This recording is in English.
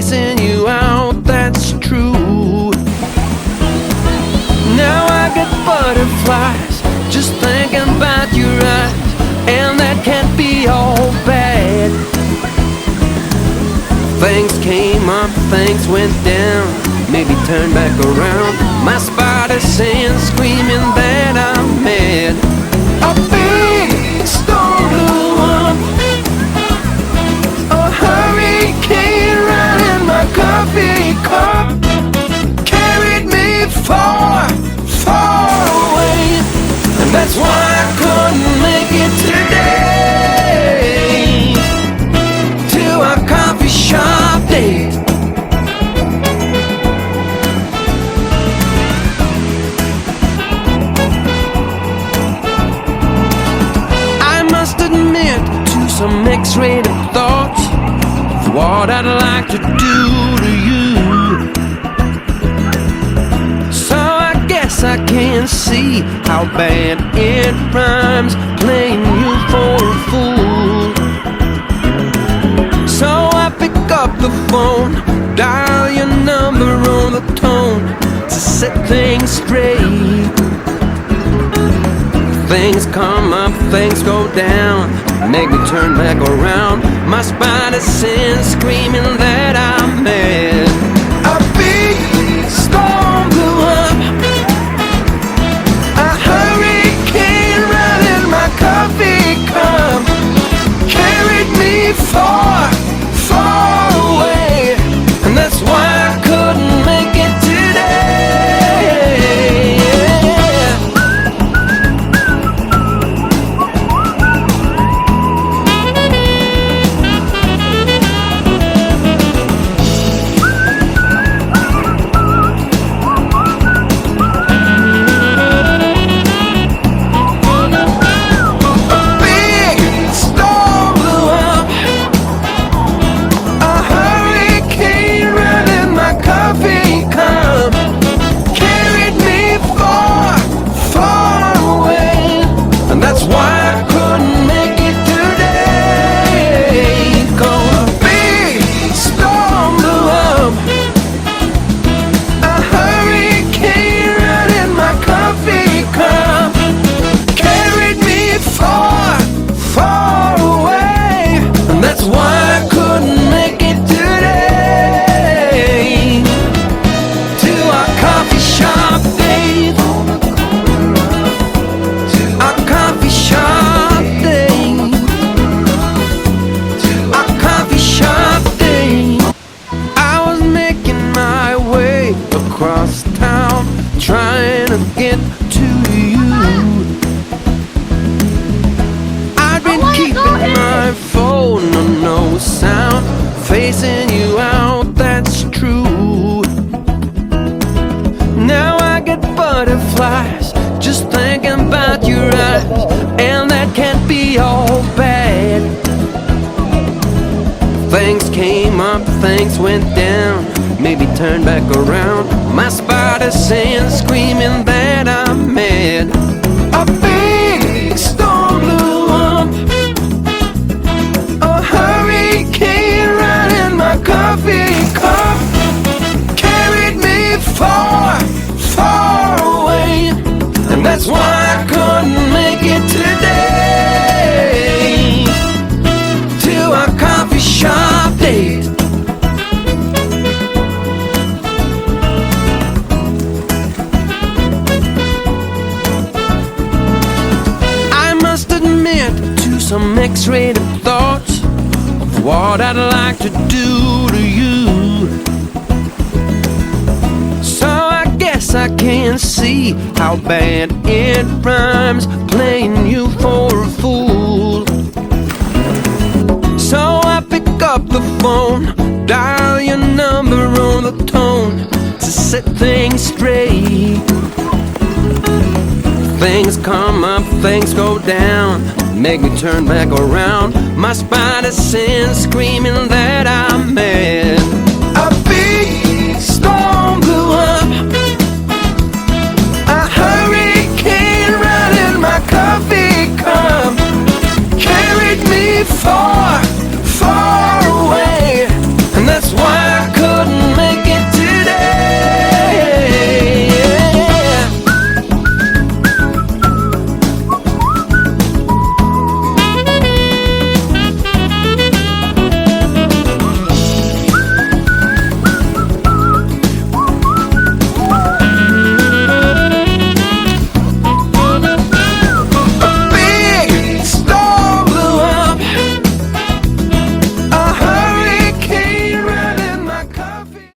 facing you out, that's true. Now I get butterflies just thinking about your eyes, and that can't be all bad. Things came up, things went down, maybe turn back around. My spider sense screaming that I'm mad. A big storm blew up, a hurricane ran in my coffee cup, carried me far, far away, and that's why I couldn't make it today to a coffee shop date. I must admit to some X-rated thoughts of what I'd like to do to you. So I guess I can see how bad it rhymes, playing you for a fool. So I pick up the phone, dial your number on the tone to set things straight. Things come up, things go down, make me turn back around. My spider sense screaming that I'm mad. A big storm blew up, a hurricane ran in my coffee cup, carried me far, far away, and that's why I couldn't make it today. Across town, trying to get to you. I've been keeping my phone on no sound, facing you out, that's true. Now I get butterflies just thinking about your eyes, and that can't be all bad. Things came up, things went down, maybe turn back around. My spider sense screaming that I'm mad. A big storm blew up, a hurricane ran in my coffee cup, carried me far, far away, and that's why I couldn't make it today to a coffee shop date. Some X-rated thoughts of what I'd like to do to you. So I guess I can see how bad it rhymes, playing you for a fool. So I pick up the phone, dial your number on the tone to set things straight. Things come up, things go down, make me turn back around. My spider sense screaming that I'm mad.